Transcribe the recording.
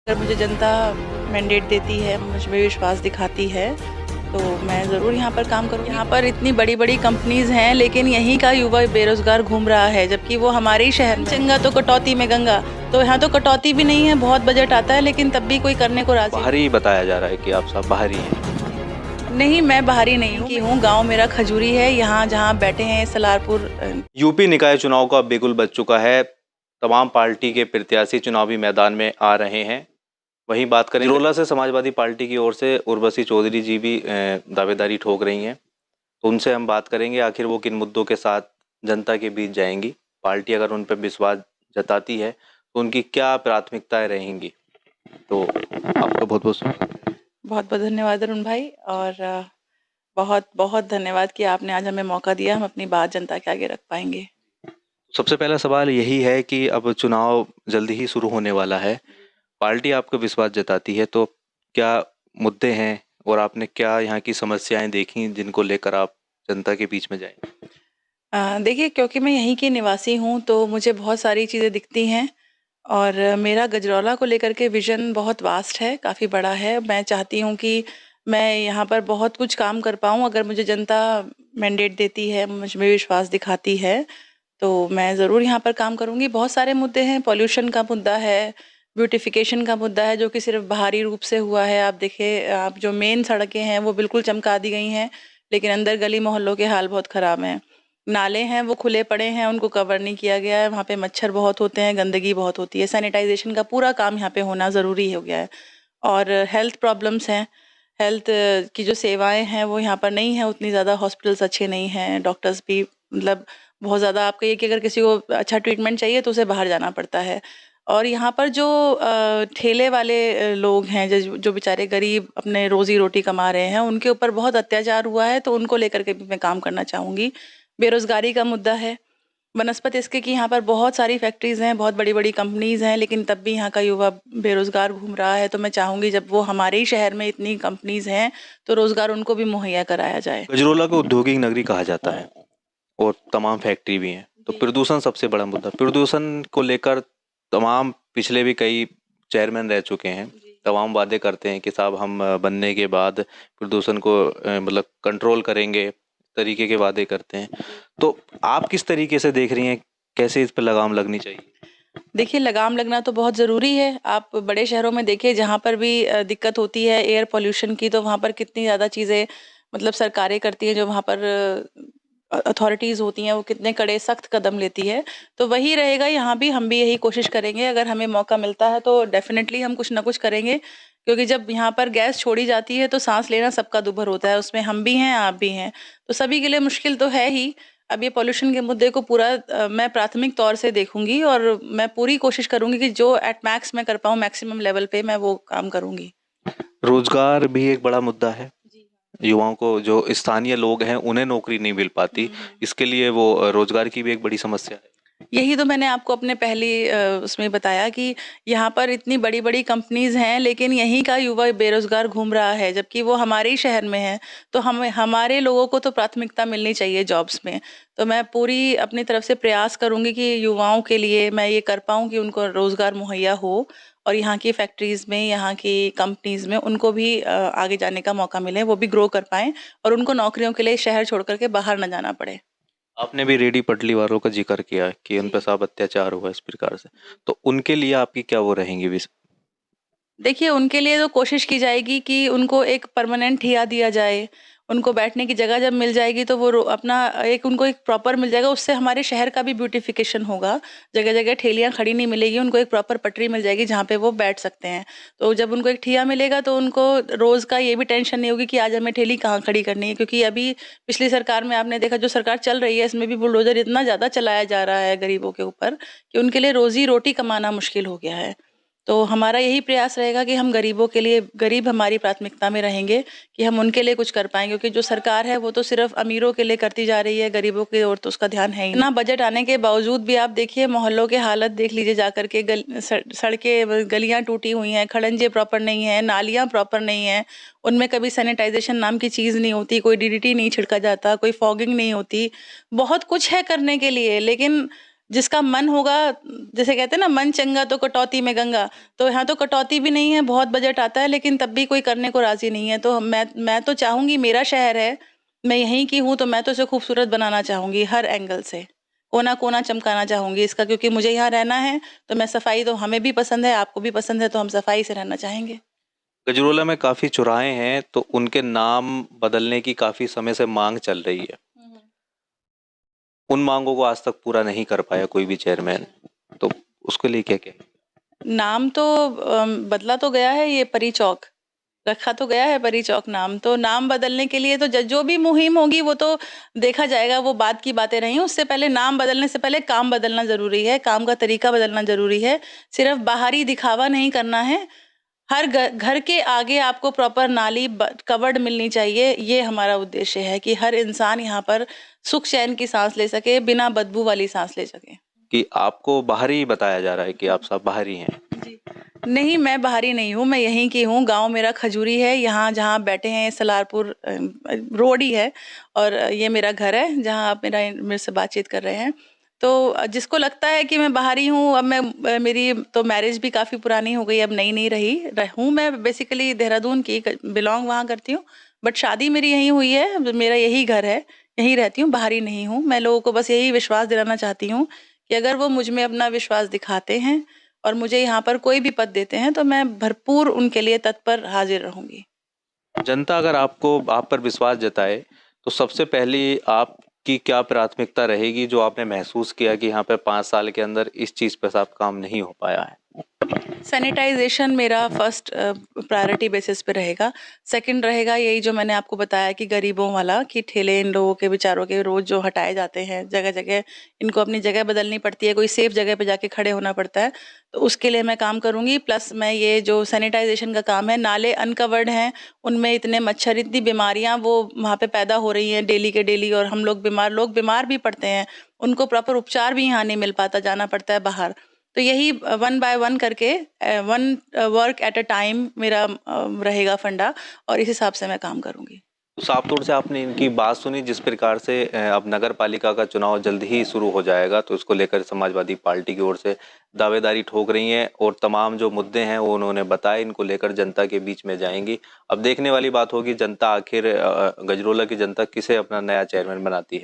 अगर मुझे जनता मैंडेट देती है, मुझ में विश्वास दिखाती है, तो मैं ज़रूर यहाँ पर काम करूँगी। यहाँ पर इतनी बड़ी-बड़ी कंपनीज़ हैं, लेकिन यहीं का युवा बेरोज़गार घूम रहा है, जबकि वो हमारे ही शहर में चंगा तो कटौती में गंगा। तो यहाँ तो कटौती भी नहीं है, बहुत बजट आता है, लेकिन तब भी कोई करने को राज़ी बाहरी बताया जा रहा है कि आप सब बाहरी हैं। नहीं, मैं बाहरी नहीं हूँ, गाँव मेरा खजूरी है, यहाँ जहाँ बैठे हैं सलारपुर। यूपी निकाय चुनाव का बिगुल बज चुका है। तमाम पार्टी के प्रत्याशी चुनावी मैदान में आ रहे हैं। वहीं बात करें निरोला से समाजवादी पार्टी की ओर से उर्वशी चौधरी जी भी दावेदारी ठोक रही हैं। तो उनसे हम बात करेंगे आखिर वो किन मुद्दों के साथ जनता के बीच जाएंगी। पार्टी अगर उन पर विश्वास जताती है तो उनकी क्या प्राथमिकताएं रहेंगी। तो आपका बहुत बहुत बहुत बहुत धन्यवाद अरुण भाई, और बहुत बहुत धन्यवाद कि आपने आज हमें मौका दिया, हम अपनी बात जनता के आगे रख पाएंगे। सबसे पहला सवाल यही है कि अब चुनाव जल्दी ही शुरू होने वाला है। पार्टी आपको विश्वास जताती है तो क्या मुद्दे हैं और आपने क्या यहाँ की समस्याएं देखी जिनको लेकर आप जनता के बीच में जाएं? देखिए, क्योंकि मैं यहीं की निवासी हूँ, तो मुझे बहुत सारी चीज़ें दिखती हैं, और मेरा गजरौला को लेकर के विज़न बहुत वास्ट है, काफ़ी बड़ा है। मैं चाहती हूँ कि मैं यहाँ पर बहुत कुछ काम कर पाऊँ। अगर मुझे जनता मैंडेट देती है, मुझ में विश्वास दिखाती है, तो मैं ज़रूर यहाँ पर काम करूँगी। बहुत सारे मुद्दे हैं, पॉल्यूशन का मुद्दा है, ब्यूटिफिकेशन का मुद्दा है, जो कि सिर्फ बाहरी रूप से हुआ है। आप देखिए, आप जो मेन सड़कें हैं वो बिल्कुल चमका दी गई हैं, लेकिन अंदर गली मोहल्लों के हाल बहुत ख़राब हैं। नाले हैं वो खुले पड़े हैं, उनको कवर नहीं किया गया है, वहाँ पे मच्छर बहुत होते हैं, गंदगी बहुत होती है। सैनिटाइजेशन का पूरा काम यहाँ पे होना ज़रूरी हो गया है। और हेल्थ प्रॉब्लम्स हैं, हेल्थ की जो सेवाएं हैं वो यहाँ पर नहीं है उतनी ज़्यादा, हॉस्पिटल्स अच्छे नहीं हैं, डॉक्टर्स भी मतलब बहुत ज़्यादा। आप कहिए कि अगर किसी को अच्छा ट्रीटमेंट चाहिए तो उसे बाहर जाना पड़ता है। और यहाँ पर जो ठेले वाले लोग हैं, जो बेचारे गरीब अपने रोजी रोटी कमा रहे हैं, उनके ऊपर बहुत अत्याचार हुआ है, तो उनको लेकर के भी मैं काम करना चाहूँगी। बेरोजगारी का मुद्दा है, बनस्पत इसके कि यहाँ पर बहुत सारी फैक्ट्रीज हैं, बहुत बड़ी बड़ी कंपनीज हैं, लेकिन तब भी यहाँ का युवा बेरोजगार घूम रहा है। तो मैं चाहूँगी जब वो हमारे ही शहर में इतनी कंपनीज हैं, तो रोजगार उनको भी मुहैया कराया जाए। गजरोला को औद्योगिक नगरी कहा जाता है और तमाम फैक्ट्री भी हैं। तो प्रदूषण सबसे बड़ा मुद्दा। प्रदूषण को लेकर तमाम पिछले भी कई चेयरमैन रह चुके हैं, तमाम वादे करते हैं कि साहब हम बनने के बाद प्रदूषण को मतलब कंट्रोल करेंगे, तरीके के वादे करते हैं। तो आप किस तरीके से देख रही हैं, कैसे इस पर लगाम लगनी चाहिए? देखिए, लगाम लगना तो बहुत ज़रूरी है। आप बड़े शहरों में देखिए, जहाँ पर भी दिक्कत होती है एयर पॉल्यूशन की, तो वहाँ पर कितनी ज़्यादा चीज़ें मतलब सरकारें करती हैं, जो वहाँ पर अथॉरिटीज़ होती हैं, वो कितने कड़े सख्त कदम लेती है। तो वही रहेगा यहाँ भी, हम भी यही कोशिश करेंगे। अगर हमें मौका मिलता है तो डेफ़िनेटली हम कुछ ना कुछ करेंगे, क्योंकि जब यहाँ पर गैस छोड़ी जाती है तो साँस लेना सबका दुभर होता है, उसमें हम भी हैं, आप भी हैं। तो सभी के लिए मुश्किल तो है ही। अब ये पॉल्यूशन के मुद्दे को पूरा मैं प्राथमिक तौर से देखूंगी, और मैं पूरी कोशिश करूंगी कि जो एट मैक्स मैं कर पाऊँ, मैक्सिमम लेवल पे मैं वो काम करूंगी। रोजगार भी एक बड़ा मुद्दा है। युवाओं को, जो स्थानीय लोग हैं, उन्हें नौकरी नहीं मिल पाती। इसके लिए वो रोजगार की भी एक बड़ी समस्या है। यही तो मैंने आपको अपने पहली उसमें बताया कि यहाँ पर इतनी बड़ी-बड़ी कंपनीज़ हैं, लेकिन यहीं का युवा बेरोज़गार घूम रहा है, जबकि वो हमारे ही शहर में है। तो हमें, हमारे लोगों को तो प्राथमिकता मिलनी चाहिए जॉब्स में। तो मैं पूरी अपनी तरफ से प्रयास करूँगी कि युवाओं के लिए मैं ये कर पाऊँ कि उनको रोज़गार मुहैया हो, और यहाँ की फैक्ट्रीज़ में, यहाँ की कंपनीज़ में उनको भी आगे जाने का मौका मिले, वो भी ग्रो कर पाएँ, और उनको नौकरियों के लिए शहर छोड़ कर के बाहर ना जाना पड़े। आपने भी रेडी पटरी वालों का जिक्र किया कि उन पर साहब अत्याचार हुआ इस प्रकार से। तो उनके लिए आपकी क्या वो रहेंगी देखिए, उनके लिए तो कोशिश की जाएगी कि उनको एक परमानेंट ठिया दिया जाए। उनको बैठने की जगह जब मिल जाएगी तो वो अपना एक, उनको एक प्रॉपर मिल जाएगा, उससे हमारे शहर का भी ब्यूटिफिकेशन होगा। जगह-जगह ठेलियाँ खड़ी नहीं मिलेगी, उनको एक प्रॉपर पटरी मिल जाएगी जहाँ पे वो बैठ सकते हैं। तो जब उनको एक ठिया मिलेगा तो उनको रोज़ का ये भी टेंशन नहीं होगी कि आज हमें ठेली कहाँ खड़ी करनी है। क्योंकि अभी पिछली सरकार में आपने देखा, जो सरकार चल रही है इसमें भी बुलडोज़र इतना ज़्यादा चलाया जा रहा है गरीबों के ऊपर, कि उनके लिए रोज़ी-रोटी कमाना मुश्किल हो गया है। तो हमारा यही प्रयास रहेगा कि हम गरीबों के लिए, गरीब हमारी प्राथमिकता में रहेंगे, कि हम उनके लिए कुछ कर पाएँ, क्योंकि जो सरकार है वो तो सिर्फ़ अमीरों के लिए करती जा रही है, गरीबों की ओर तो उसका ध्यान है ही नहीं। इतना बजट आने के बावजूद भी आप देखिए, मोहल्लों के हालत देख लीजिए जाकर के, सड़कें, गलियाँ टूटी हुई हैं, खड़ंजे प्रॉपर नहीं हैं, नालियाँ प्रॉपर नहीं हैं, उनमें कभी सैनिटाइज़ेशन नाम की चीज़ नहीं होती, कोई डीडीटी नहीं छिड़का जाता, कोई फॉगिंग नहीं होती। बहुत कुछ है करने के लिए, लेकिन जिसका मन होगा, जैसे कहते हैं ना, मन चंगा तो कटौती में गंगा, तो यहाँ तो कटौती भी नहीं है, बहुत बजट आता है, लेकिन तब भी कोई करने को राजी नहीं है। तो मैं तो चाहूंगी, मेरा शहर है, मैं यहीं की हूँ, तो मैं तो इसे खूबसूरत बनाना चाहूंगी हर एंगल से, कोना कोना चमकाना चाहूंगी इसका, क्योंकि मुझे यहाँ रहना है। तो मैं सफाई, तो हमें भी पसंद है, आपको भी पसंद है, तो हम सफाई से रहना चाहेंगे। गजरोला में काफी चौराहे हैं, तो उनके नाम बदलने की काफी समय से मांग चल रही है। उन मांगों को आज तक पूरा नहीं कर पाया कोई भी चेयरमैन, तो उसके लिए क्या क्या? नाम तो बदला तो गया है, ये परी चौक रखा तो गया है, परी चौक नाम। तो नाम बदलने के लिए तो जो भी मुहिम होगी वो तो देखा जाएगा, वो बात की बातें रही। उससे पहले, नाम बदलने से पहले काम बदलना जरूरी है, काम का तरीका बदलना जरूरी है। सिर्फ बाहरी दिखावा नहीं करना है। हर घर के आगे आपको प्रॉपर नाली कवर्ड मिलनी चाहिए। ये हमारा उद्देश्य है कि हर इंसान यहाँ पर सुख चैन की सांस ले सके, बिना बदबू वाली सांस ले सके। कि आपको बाहरी बताया जा रहा है कि आप सब बाहरी हैं? जी। नहीं, मैं बाहरी नहीं हूँ, मैं यहीं की हूँ। गांव मेरा खजूरी है। यहाँ जहाँ बैठे हैं, सलारपुर रोड ही है, और ये मेरा घर है जहाँ आप मेरे से बातचीत कर रहे हैं। तो जिसको लगता है कि मैं बाहरी हूँ, अब मैं मेरी तो मैरिज भी काफ़ी पुरानी हो गई, अब नई नहीं हूँ। मैं बेसिकली देहरादून की, बिलोंग वहाँ करती हूँ, बट शादी मेरी यहीं हुई है, मेरा यही घर है, यहीं रहती हूँ, बाहरी नहीं हूँ। मैं लोगों को बस यही विश्वास दिलाना चाहती हूँ कि अगर वो मुझ में अपना विश्वास दिखाते हैं और मुझे यहाँ पर कोई भी पद देते हैं, तो मैं भरपूर उनके लिए तत्पर हाजिर रहूंगी। जनता अगर आप पर विश्वास जताए, तो सबसे पहली आपकी क्या प्राथमिकता रहेगी, जो आपने महसूस किया कि यहाँ पे 5 साल के अंदर इस चीज पे साफ काम नहीं हो पाया है? सैनिटाइजेशन मेरा फर्स्ट प्रायोरिटी बेसिस पे रहेगा। सेकंड रहेगा यही जो मैंने आपको बताया कि गरीबों वाला, कि ठेले इन लोगों के बेचारों के रोज जो हटाए जाते हैं जगह जगह, इनको अपनी जगह बदलनी पड़ती है, कोई सेफ जगह पे जाके खड़े होना पड़ता है, तो उसके लिए मैं काम करूंगी। प्लस मैं ये जो सैनिटाइजेशन का काम है, नाले अनकवर्ड हैं, उनमें इतने मच्छर, इतनी बीमारियां वो वहाँ पे पैदा हो रही हैं डेली के डेली, और हम लोग बीमार भी पड़ते हैं, उनको प्रॉपर उपचार भी यहाँ नहीं मिल पाता, जाना पड़ता है बाहर। तो यही वन बाय वन करके, one work at a time मेरा रहेगा फंडा, और इस हिसाब से मैं काम करूंगी। साफ तौर से आपने इनकी बात सुनी, जिस प्रकार से अब नगर पालिका का चुनाव जल्द ही शुरू हो जाएगा, तो इसको लेकर समाजवादी पार्टी की ओर से दावेदारी ठोक रही हैं, और तमाम जो मुद्दे हैं वो उन्होंने बताए, इनको लेकर जनता के बीच में जाएंगी। अब देखने वाली बात होगी जनता आखिर गजरोला की जनता किसे अपना नया चेयरमैन बनाती है।